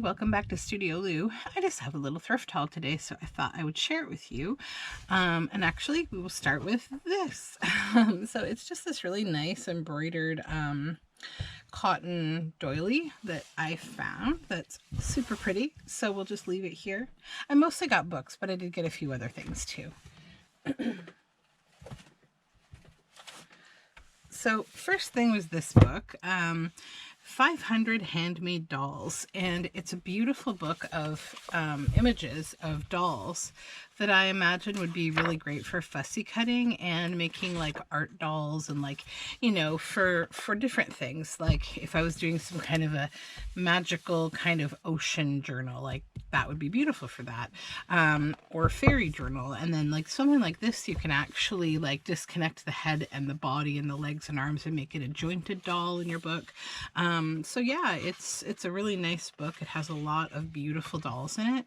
welcome back to Studioloo. I just have a little thrift haul today, so I thought I would share it with you. And actually, we will start with this. So it's just this really nice embroidered cotton doily that I found that's super pretty. So we'll just leave it here. I mostly got books, but I did get a few other things too. So first thing was this book. 500 Handmade Dolls, and it's a beautiful book of images of dolls that I imagine would be really great for fussy cutting and making like art dolls, and like, you know, for different things. Like if I was doing some kind of a magical kind of ocean journal, like that would be beautiful for that, or fairy journal. And then like something like this, you can actually like disconnect the head and the body and the legs and arms and make it a jointed doll in your book. So yeah, it's a really nice book. It has a lot of beautiful dolls in it,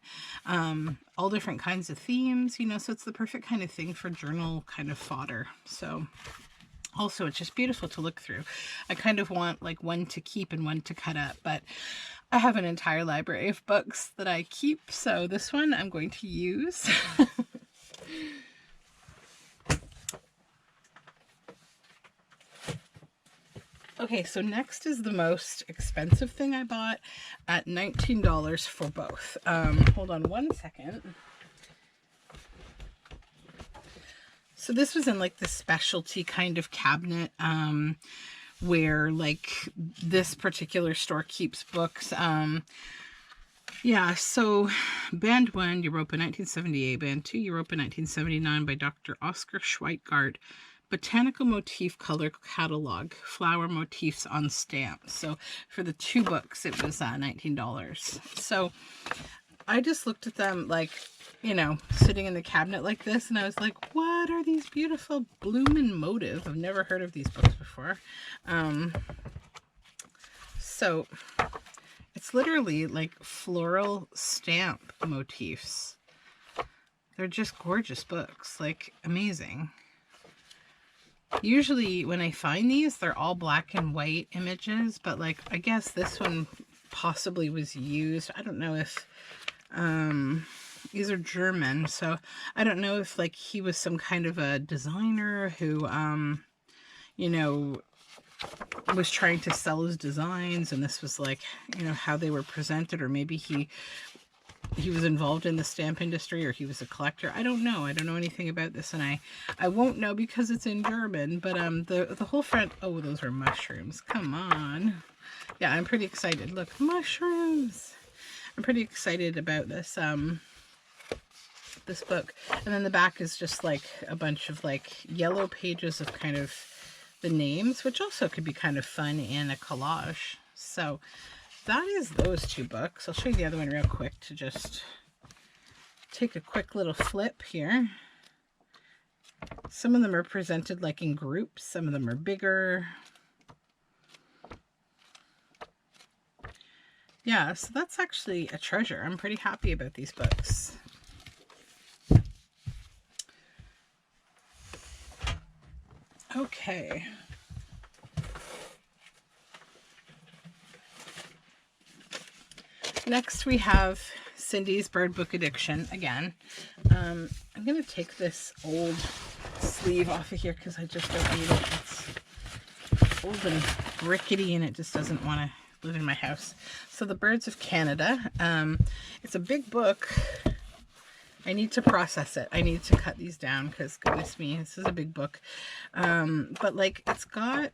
all different kinds of themes, you know, so it's the perfect kind of thing for journal kind of fodder. So also it's just beautiful to look through. I kind of want like one to keep and one to cut up, but I have an entire library of books that I keep, so this one I'm going to use. Okay, so next is the most expensive thing I bought at $19 for both. Hold on one second. So this was in like the specialty kind of cabinet where like this particular store keeps books. Yeah, so Band 1, Europa 1978, Band 2, Europa 1979 by Dr. Oscar Schweigart. Botanical Motif Color Catalog, Flower Motifs on Stamps. So for the two books, it was $19. So I just looked at them like, you know, sitting in the cabinet like this, and I was like, what are these beautiful Bloomin' Motive? I've never heard of these books before. So it's literally like floral stamp motifs. They're just gorgeous books, like amazing. Usually when I find these, they're all black and white images, but like, I guess this one possibly was used. I don't know if, these are German, so I don't know if like he was some kind of a designer who, you know, was trying to sell his designs, and this was like, you know, how they were presented, or maybe he was involved in the stamp industry, or he was a collector. I don't know. I don't know anything about this, and I won't know because it's in German, but the whole front, oh, those are mushrooms. Come on. Yeah, I'm pretty excited. Look, mushrooms. I'm pretty excited about this this book. And then the back is just like a bunch of like yellow pages of kind of the names, which also could be kind of fun in a collage. So that is those two books. I'll show you the other one real quick to just take a quick little flip here. Some of them are presented like in groups. Some of them are bigger. Yeah, so that's actually a treasure. I'm pretty happy about these books. Okay. Next we have Cindy's Bird Book Addiction again. I'm going to take this old sleeve off of here because I just don't need it. It's old and rickety and it just doesn't want to live in my house. So The Birds of Canada. It's a big book. I need to process it. I need to cut these down because goodness me, this is a big book. But like it's got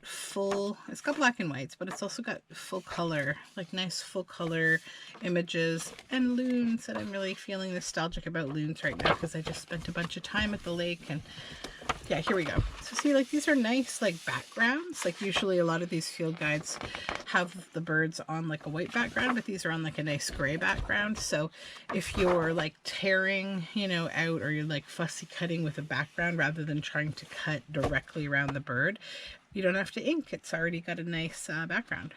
black and whites, but it's also got full color, like nice full color images and loons. And I'm really feeling nostalgic about loons right now because I just spent a bunch of time at the lake. And yeah, here we go. So see, like these are nice like backgrounds. Like usually a lot of these field guides have the birds on like a white background, but these are on like a nice gray background. So if you're like tearing, you know, out, or you're like fussy cutting with a background rather than trying to cut directly around the bird, you don't have to ink. It's already got a nice background.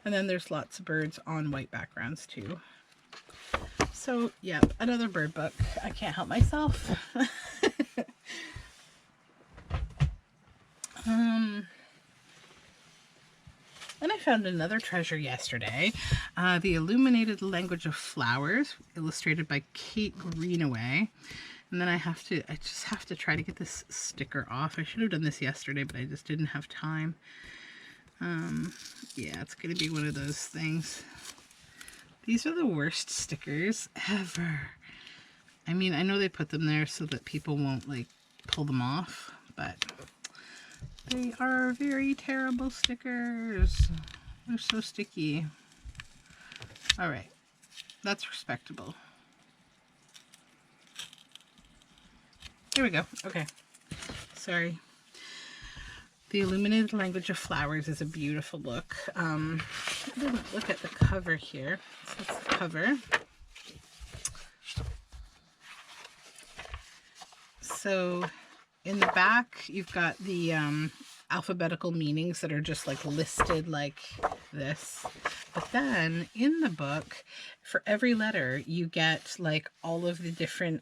And then there's lots of birds on white backgrounds too. So yeah, another bird book. I can't help myself. And I found another treasure yesterday. The Illuminated Language of Flowers, illustrated by Kate Greenaway. And then I just have to try to get this sticker off. I should have done this yesterday, but I just didn't have time. Yeah, it's going to be one of those things. These are the worst stickers ever. I mean, I know they put them there so that people won't, like, pull them off, but they are very terrible stickers. They're so sticky. All right, that's respectable. Here we go. Okay. Sorry. The Illuminated Language of Flowers is a beautiful book. Look at the cover here. So that's the cover. So in the back, you've got the alphabetical meanings that are just like listed like this. But then in the book, for every letter, you get like all of the different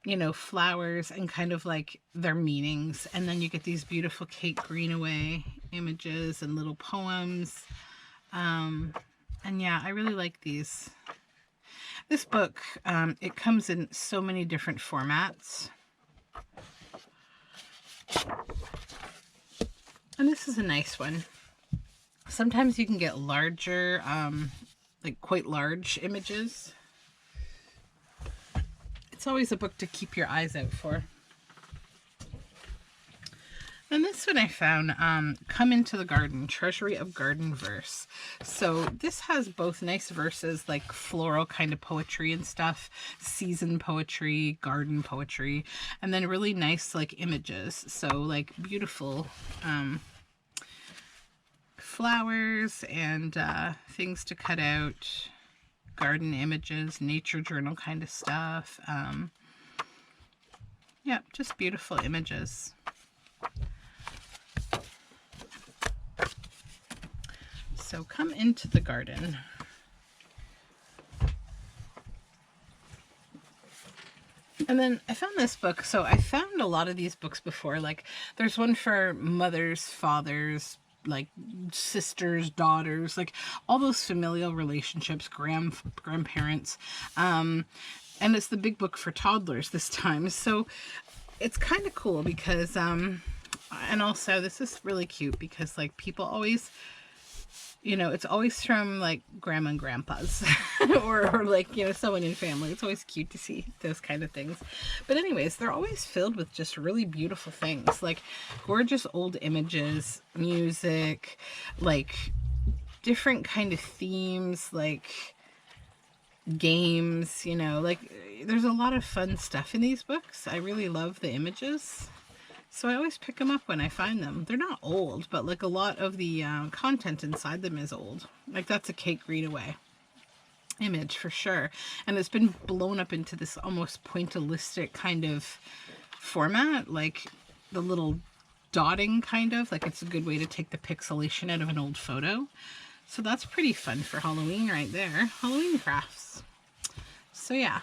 you know, flowers and kind of like their meanings. And then you get these beautiful Kate Greenaway images and little poems. And yeah, I really like these. This book, it comes in so many different formats. And this is a nice one. Sometimes you can get larger, like quite large images. It's always a book to keep your eyes out for. And this one I found, Come Into the Garden, Treasury of Garden Verse. So this has both nice verses, like floral kind of poetry and stuff, season poetry, garden poetry, and then really nice like images. So like beautiful flowers and things to cut out. Garden images, nature journal kind of stuff. Yeah, just beautiful images. So Come Into the Garden. And then I found this book. So I found a lot of these books before. Like there's one for mothers, fathers, like sisters, daughters, like all those familial relationships, grandparents. And it's the big book for toddlers this time. So it's kind of cool because, and also this is really cute because like people always, you know, it's always from like grandma and grandpa's or like, you know, someone in family. It's always cute to see those kind of things. But anyways, they're always filled with just really beautiful things, like gorgeous old images, music, like different kind of themes, like games, you know, like there's a lot of fun stuff in these books. I really love the images. So I always pick them up when I find them. They're not old, but like a lot of the content inside them is old. Like that's a Kate Greenaway image for sure. And it's been blown up into this almost pointillistic kind of format, like the little dotting kind of, like it's a good way to take the pixelation out of an old photo. So that's pretty fun for Halloween right there. Halloween crafts. So yeah.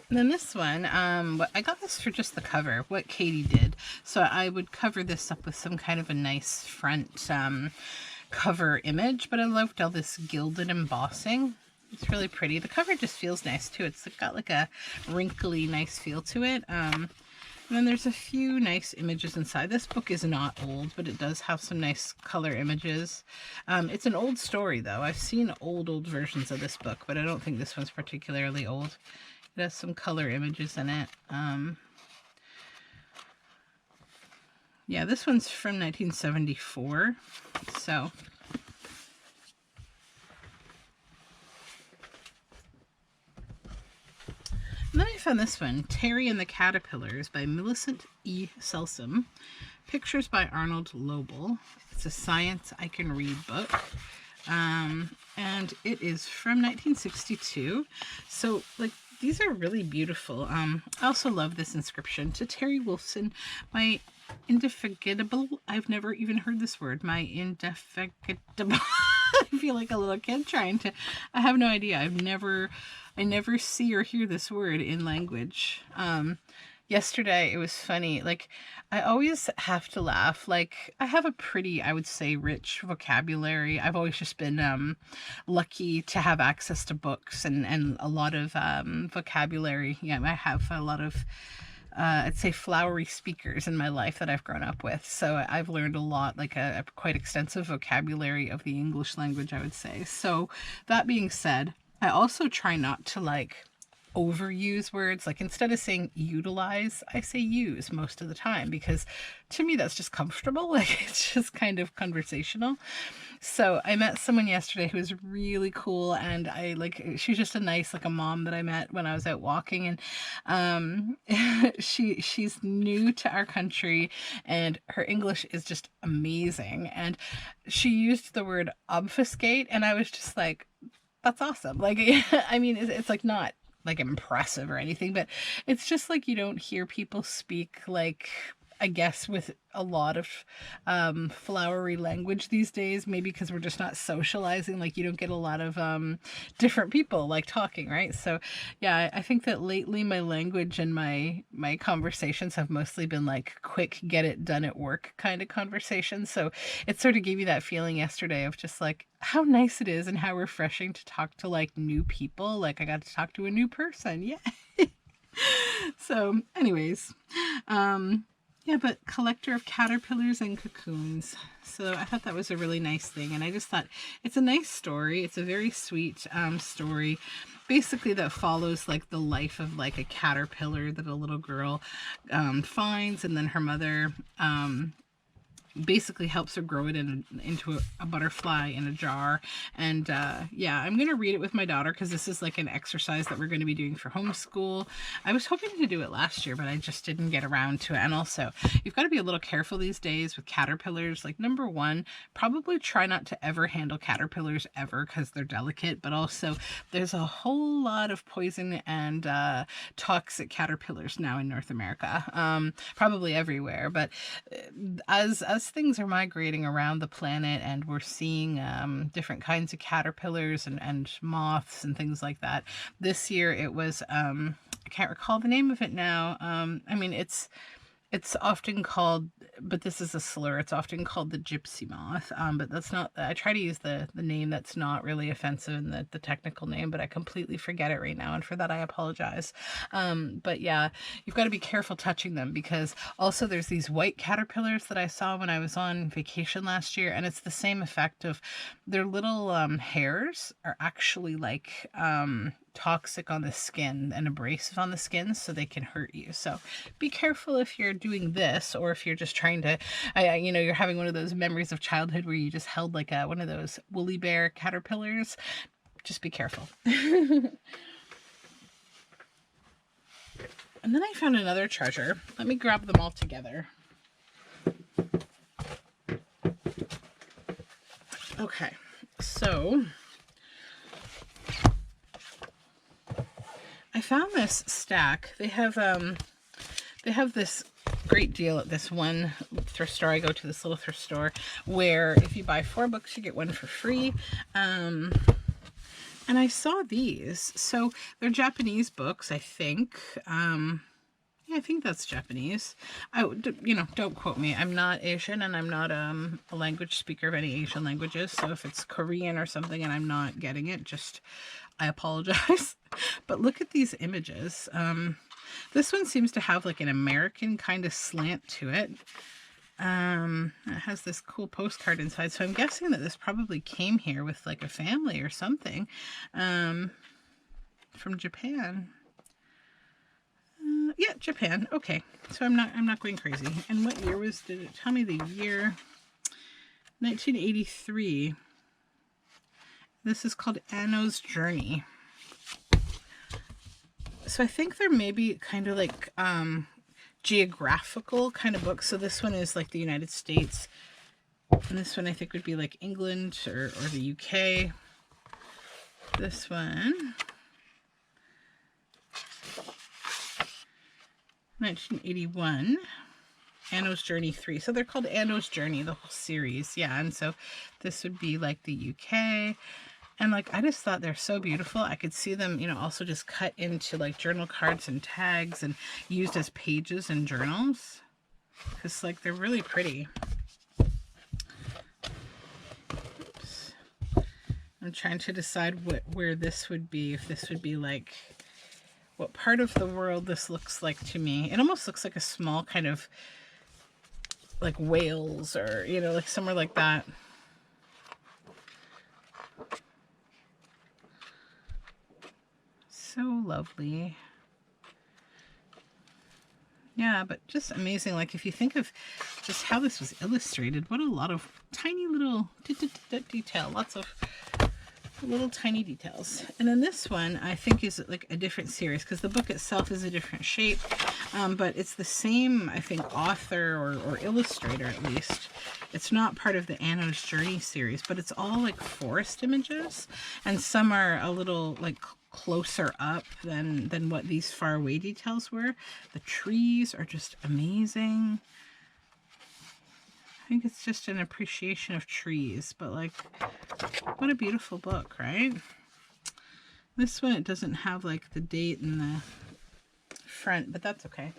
And then this one, I got this for just the cover, what Katie did. So I would cover this up with some kind of a nice front cover image, but I loved all this gilded embossing. It's really pretty. The cover just feels nice too. It's got like a wrinkly, nice feel to it. And then there's a few nice images inside. This book is not old, but it does have some nice color images. It's an old story though. I've seen old versions of this book, but I don't think this one's particularly old. It has some color images in it. Yeah, this one's from 1974. So. And then I found this one, Terry and the Caterpillars by Millicent E. Selsam. Pictures by Arnold Lobel. It's a science I can read book. And it is from 1962. So, like, these are really beautiful. I also love this inscription. To Terry Wilson, my indefatigable, I've never even heard this word, my indefatigable, I feel like a little kid trying to, I have no idea. I never see or hear this word in language. yesterday it was funny. Like, I always have to laugh. Like, I have a pretty, I would say, rich vocabulary. I've always just been lucky to have access to books and a lot of vocabulary. Yeah, I have a lot of I'd say flowery speakers in my life that I've grown up with. So I've learned a lot, like a quite extensive vocabulary of the English language, I would say. So that being said, I also try not to like overuse words. Like, instead of saying utilize, I say use most of the time, because to me that's just comfortable. Like, it's just kind of conversational. So I met someone yesterday who was really cool, and I like, she's just a nice, like a mom that I met when I was out walking, and she's new to our country, and her English is just amazing, and she used the word obfuscate, and I was just like, that's awesome. Like, I mean, it's like not like impressive or anything, but it's just like, you don't hear people speak, like, I guess, with a lot of flowery language these days, maybe because we're just not socializing. Like, you don't get a lot of different people like talking, right? So yeah, I think that lately my language and my conversations have mostly been like quick, get it done at work kind of conversations. So it sort of gave me that feeling yesterday of just like how nice it is and how refreshing to talk to like new people. Like, I got to talk to a new person. Yeah. So anyways, yeah, but collector of caterpillars and cocoons. So I thought that was a really nice thing. And I just thought it's a nice story. It's a very sweet story, basically, that follows like the life of like a caterpillar that a little girl finds. And then her mother basically helps her grow it into a butterfly in a jar. And yeah, I'm gonna read it with my daughter because this is like an exercise that we're going to be doing for homeschool. I was hoping to do it last year, but I just didn't get around to it. And also, you've got to be a little careful these days with caterpillars. Like, number one, probably try not to ever handle caterpillars ever because they're delicate, but also there's a whole lot of poison and toxic caterpillars now in North America, probably everywhere. But as things are migrating around the planet and we're seeing different kinds of caterpillars and moths and things like that, this year it was, I can't recall the name of it now. I mean, it's often called, but this is a slur, it's often called the Gypsy Moth, but that's not, I try to use the name that's not really offensive in the technical name, but I completely forget it right now, and for that I apologize. But yeah, you've got to be careful touching them, because also there's these white caterpillars that I saw when I was on vacation last year, and it's the same effect of their little hairs are actually like toxic on the skin and abrasive on the skin, so they can hurt you. So be careful if you're doing this, or if you're just trying to, you know, you're having one of those memories of childhood where you just held like one of those woolly bear caterpillars. Just be careful. And then I found another treasure. Let me grab them all together. Okay, so I found this stack. They have this great deal at this one thrift store. I go to this little thrift store where if you buy 4 books, you get 1 for free. And I saw these. So they're Japanese books, I think. Yeah, I think that's Japanese. You know, don't quote me. I'm not Asian, and I'm not a language speaker of any Asian languages. So if it's Korean or something and I'm not getting it, just, I apologize. But look at these images. This one seems to have like an American kind of slant to it. It has this cool postcard inside. So I'm guessing that this probably came here with like a family or something, from Japan. Yeah, Japan. Okay, so I'm not going crazy. And what year did it tell me the year? 1983. This is called Anno's Journey. So I think they're maybe kind of like geographical kind of books. So this one is like the United States, and this one I think would be like England or the UK. This one, 1981, Anno's Journey 3. So they're called Anno's Journey, the whole series. Yeah, and so this would be like the UK. And like, I just thought they're so beautiful. I could see them, you know, also just cut into like journal cards and tags and used as pages in journals. Because like, they're really pretty. Oops. I'm trying to decide where this would be. If this would be like, what part of the world this looks like to me. It almost looks like a small kind of like Wales, or, you know, like somewhere like that. So lovely. Yeah, but just amazing. Like, if you think of just how this was illustrated, what a lot of tiny little detail, lots of little tiny details. And then this one, I think, is like a different series, because the book itself is a different shape, but it's the same, I think, author or illustrator at least. It's not part of the Anno's Journey series, but it's all like forest images, and some are a little like closer up than what these far away details were. The trees are just amazing. I think it's just an appreciation of trees, but like, what a beautiful book, right? This one, it doesn't have like the date in the front, but that's okay.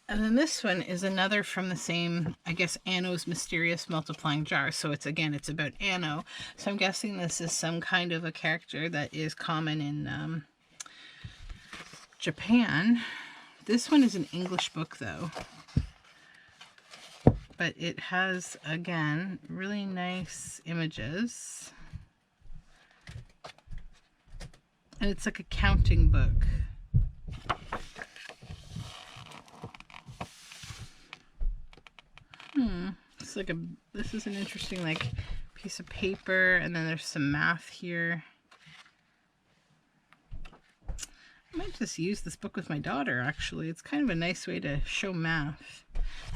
And then this one is another from the same, I guess, Anno's Mysterious Multiplying Jar. So it's, again, it's about Anno. So I'm guessing this is some kind of a character that is common in Japan. This one is an English book, though. But it has, again, really nice images. And it's like a counting book. It's like this is an interesting like piece of paper, and then there's some math here. I might just use this book with my daughter, actually. It's kind of a nice way to show math.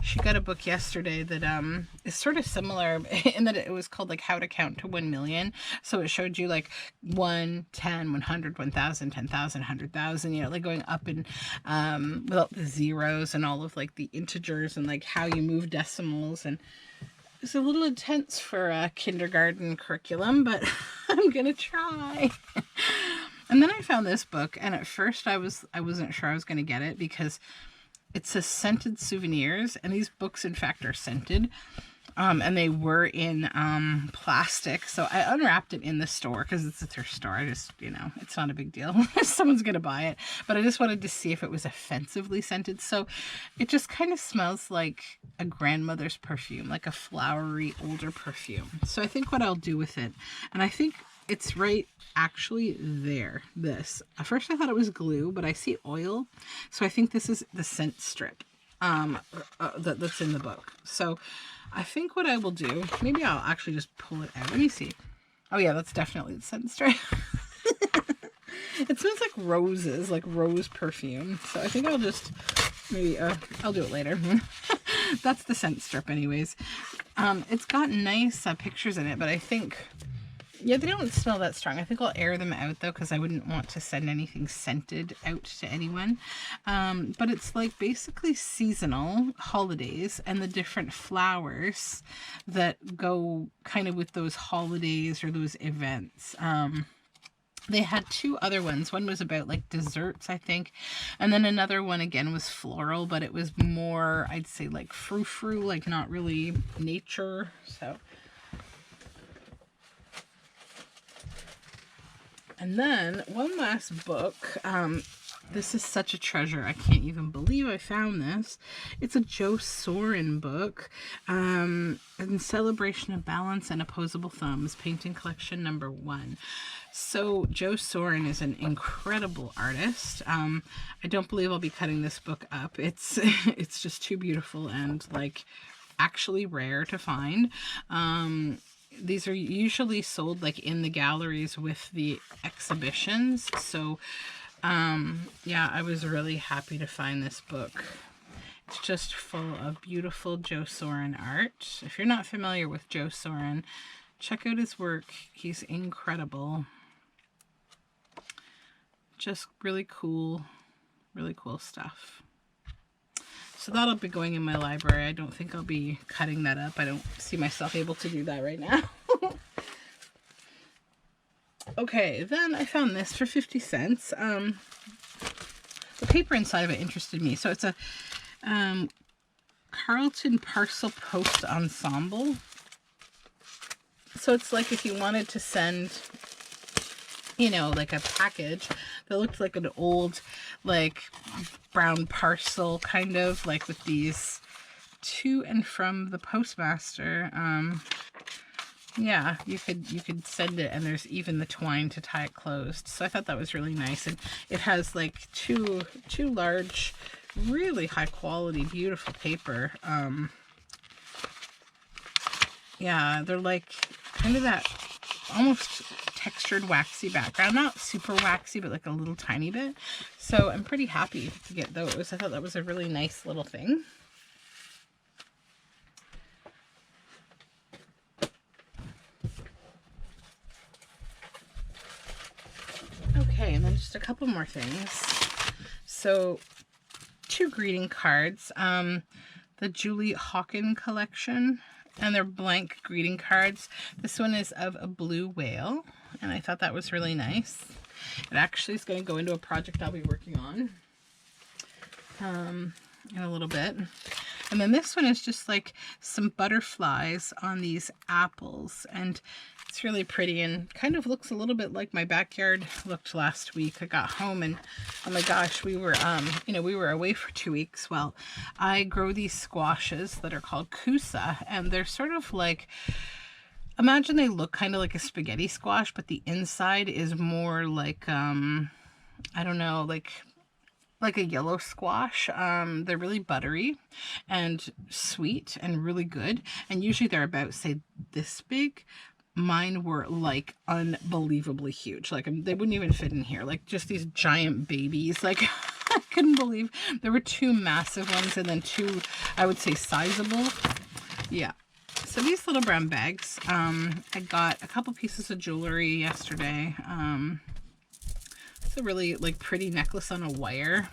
She got a book yesterday that is sort of similar in that it was called like How to Count to 1 Million. So it showed you like 1, 10, 100, 1,000, 10,000, 100,000, you know, like going up and without the zeros and all of like the integers and like how you move decimals. And it's a little intense for a kindergarten curriculum, but I'm gonna try. And then I found this book, and at first I wasn't sure I was gonna get it because it says scented souvenirs, and these books in fact are scented, and they were in plastic. So I unwrapped it in the store because it's a thrift store. I just, you know, it's not a big deal. Someone's gonna buy it, but I just wanted to see if it was offensively scented. So it just kind of smells like a grandmother's perfume, like a flowery older perfume. So I think what I'll do with it, and I think it's right actually there, this. At first I thought it was glue, but I see oil. So I think this is the scent strip that's in the book. So I think what I will do, maybe I'll actually just pull it out. Let me see. Oh yeah, that's definitely the scent strip. It smells like roses, like rose perfume. So I think I'll just, maybe, I'll do it later. That's the scent strip anyways. It's got nice pictures in it, but I think, yeah, they don't smell that strong. I think I'll air them out though, because I wouldn't want to send anything scented out to anyone. But it's like basically seasonal holidays and the different flowers that go kind of with those holidays or those events. They had two other ones. One was about like desserts, I think. And then another one again was floral, but it was more, I'd say like frou-frou, like not really nature. So. And then one last book. This is such a treasure. I can't even believe I found this. It's a Joe Soren book. In celebration of balance and opposable thumbs, painting collection #1. So Joe Soren is an incredible artist. I don't believe I'll be cutting this book up. It's just too beautiful and like actually rare to find. These are usually sold like in the galleries with the exhibitions. So yeah, I was really happy to find this book. It's just full of beautiful Joe Soren art. If you're not familiar with Joe Soren, check out his work. He's incredible. Just really cool stuff. So that'll be going in my library. I don't think I'll be cutting that up. I don't see myself able to do that right now. Okay, then I found this for 50 cents. The paper inside of it interested me. So it's a Carlton Parcel Post Ensemble. So it's like if you wanted to send, you know, like a package that looked like an old, like, brown parcel, kind of, like with these to and from the postmaster. Yeah, you could send it, and there's even the twine to tie it closed. So I thought that was really nice. And it has like two large, really high quality, beautiful paper. Yeah, they're like kind of that almost textured waxy background, not super waxy, but like a little tiny bit. So I'm pretty happy to get those. I thought that was a really nice little thing. Okay, and then just a couple more things. So 2 greeting cards, the Julie Hawken collection, and they're blank greeting cards. This one is of a blue whale, and I thought that was really nice. It actually is going to go into a project I'll be working on in a little bit. And then this one is just like some butterflies on these apples, and it's really pretty and kind of looks a little bit like my backyard looked last week. I got home and oh my gosh, we were you know, we were away for 2 weeks. Well, I grow these squashes that are called kusa, and they're sort of like, imagine they look kind of like a spaghetti squash, but the inside is more like I don't know, like a yellow squash. They're really buttery and sweet and really good, and usually they're about, say, this big. Mine were like unbelievably huge. Like they wouldn't even fit in here. Like just these giant babies. Like I couldn't believe there were 2 massive ones and then 2, I would say, sizable. Yeah. So these little brown bags, I got a couple pieces of jewelry yesterday. It's a really like pretty necklace on a wire.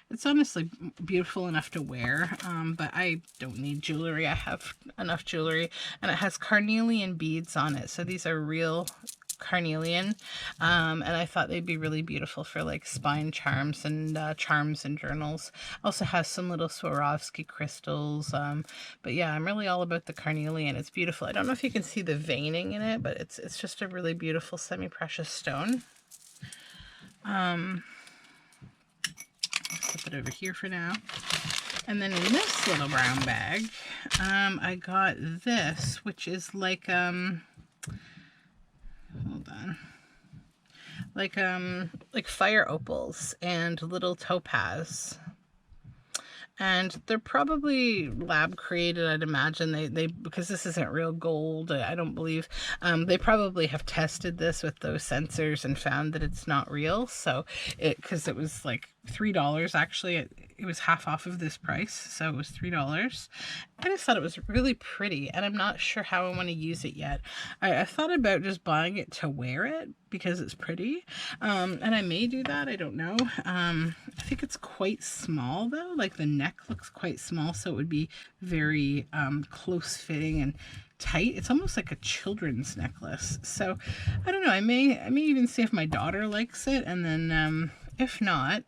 It's honestly beautiful enough to wear, but I don't need jewelry. I have enough jewelry, and it has carnelian beads on it. So these are real carnelian, and I thought they'd be really beautiful for like spine charms and journals. Also has some little Swarovski crystals, but yeah, I'm really all about the carnelian. It's beautiful. I don't know if you can see the veining in it, but it's just a really beautiful semi-precious stone. Put it over here for now. And then in this little brown bag, I got this, which is like hold on, like fire opals and little topaz. And they're probably lab created, I'd imagine. They because this isn't real gold, I don't believe. They probably have tested this with those sensors and found that it's not real. So because it was like $3 actually. It was half off of this price, so it was $3. I just thought it was really pretty, and I'm not sure how I want to use it yet. I thought about just buying it to wear it because it's pretty, and I may do that. I don't know. I think it's quite small though. Like the neck looks quite small, so it would be very close fitting and tight. It's almost like a children's necklace. So I don't know. I may even see if my daughter likes it, and then if not,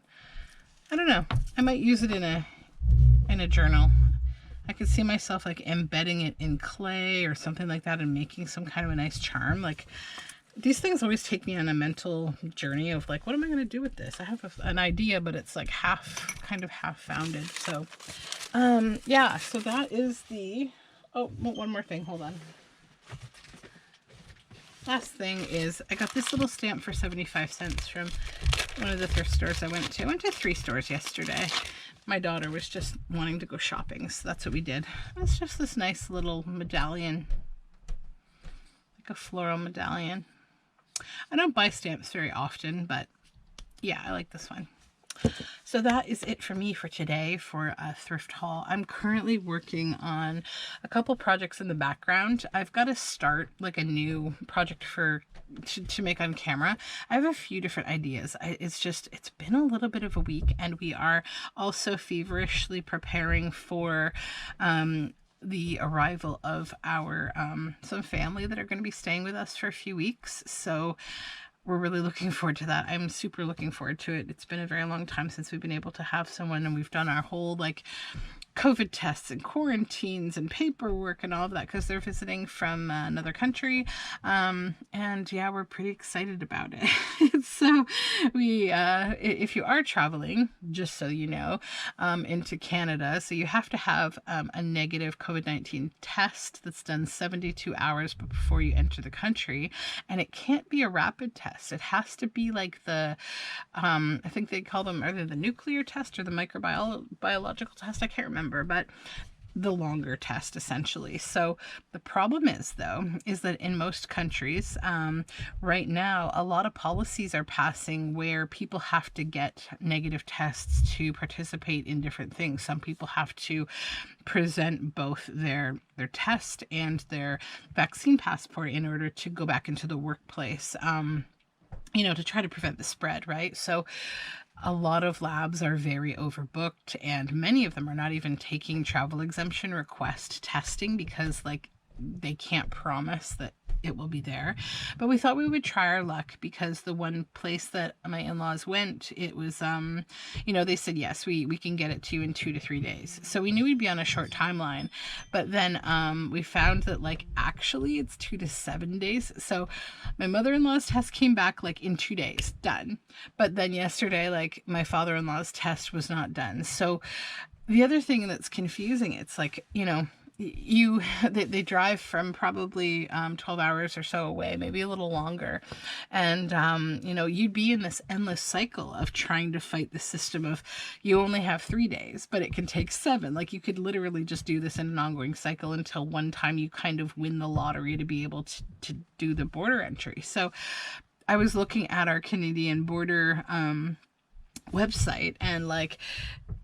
I don't know. I might use it in a journal. I could see myself like embedding it in clay or something like that and making some kind of a nice charm. Like these things always take me on a mental journey of like, what am I going to do with this? I have an idea, but it's like kind of half founded. So yeah, so that is the, oh, one more thing. Hold on. Last thing is I got this little stamp for 75 cents from one of the thrift stores I went to. I went to 3 stores yesterday. My daughter was just wanting to go shopping, so that's what we did. It's just this nice little medallion, like a floral medallion. I don't buy stamps very often, but yeah, I like this one. So that is it for me for today for a thrift haul. I'm currently working on a couple projects in the background. I've got to start like a new project to make on camera. I have a few different ideas. It's been a little bit of a week, and we are also feverishly preparing for the arrival of our some family that are going to be staying with us for a few weeks. So we're really looking forward to that. I'm super looking forward to it. It's been a very long time since we've been able to have someone, and we've done our whole like COVID tests and quarantines and paperwork and all of that because they're visiting from another country. And yeah, we're pretty excited about it. So we, if you are traveling, just so you know, into Canada, so you have to have a negative COVID-19 test that's done 72 hours before you enter the country. And it can't be a rapid test. It has to be like the, I think they call them either the nuclear test or the microbiological test. I can't remember, but the longer test essentially. So the problem is though, is that in most countries right now, a lot of policies are passing where people have to get negative tests to participate in different things. Some people have to present both their test and their vaccine passport in order to go back into the workplace, you know, to try to prevent the spread, right? So a lot of labs are very overbooked, and many of them are not even taking travel exemption request testing because like they can't promise that it will be there. But we thought we would try our luck because the one place that my in-laws went, it was, you know, they said, yes, we can get it to you in 2 to 3 days. So we knew we'd be on a short timeline, but then we found that like actually it's 2 to 7 days. So my mother-in-law's test came back like in 2 days, done. But then yesterday, like my father-in-law's test was not done. So the other thing that's confusing, it's like, you know, they drive from probably 12 hours or so away, maybe a little longer, and you know, you'd be in this endless cycle of trying to fight the system of you only have 3 days but it can take 7. Like you could literally just do this in an ongoing cycle until one time you kind of win the lottery to be able to do the border entry. So I was looking at our Canadian border website, and like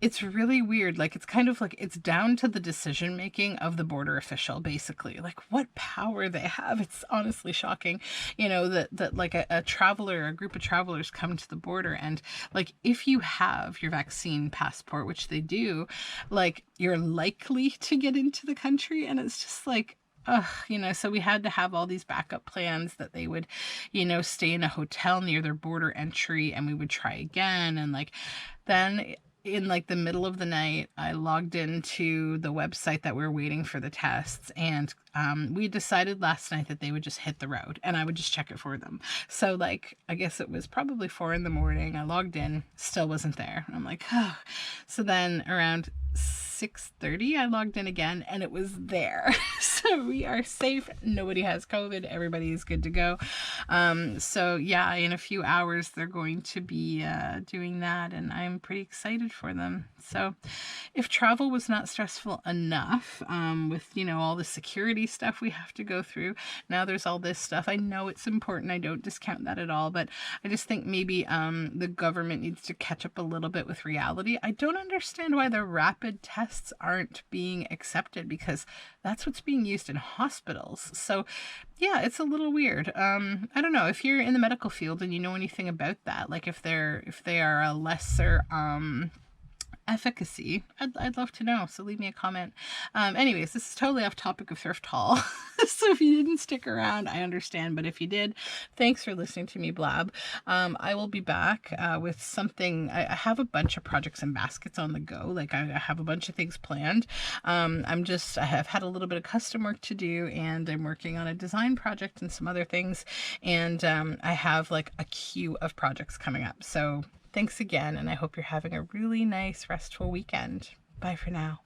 it's really weird. Like it's kind of like it's down to the decision making of the border official, basically, like what power they have. It's honestly shocking, you know, that like a traveler, a group of travelers come to the border, and like if you have your vaccine passport, which they do, like you're likely to get into the country. And it's just like, you know, so we had to have all these backup plans that they would, you know, stay in a hotel near their border entry and we would try again. And like, then in like the middle of the night, I logged into the website that we were waiting for the tests, and we decided last night that they would just hit the road and I would just check it for them. So like, I guess it was probably 4 in the morning. I logged in, still wasn't there. I'm like, oh. So then around 6:30 I logged in again and it was there. So we are safe. Nobody has COVID. Everybody is good to go. So yeah, in a few hours they're going to be doing that, and I'm pretty excited for them. So if travel was not stressful enough, with, you know, all the security stuff we have to go through, now there's all this stuff. I know it's important. I don't discount that at all, but I just think maybe the government needs to catch up a little bit with reality. I don't understand why the rapid tests aren't being accepted, because that's what's being used in hospitals. So yeah, it's a little weird. I don't know if you're in the medical field and you know anything about that, like if they are a lesser efficacy, I'd love to know. So leave me a comment. Anyways, this is totally off topic of thrift haul. So if you didn't stick around, I understand. But if you did, thanks for listening to me blab. I will be back with something. I have a bunch of projects and baskets on the go. Like I have a bunch of things planned. I have had a little bit of custom work to do, and I'm working on a design project and some other things. And I have like a queue of projects coming up. So thanks again, and I hope you're having a really nice, restful weekend. Bye for now.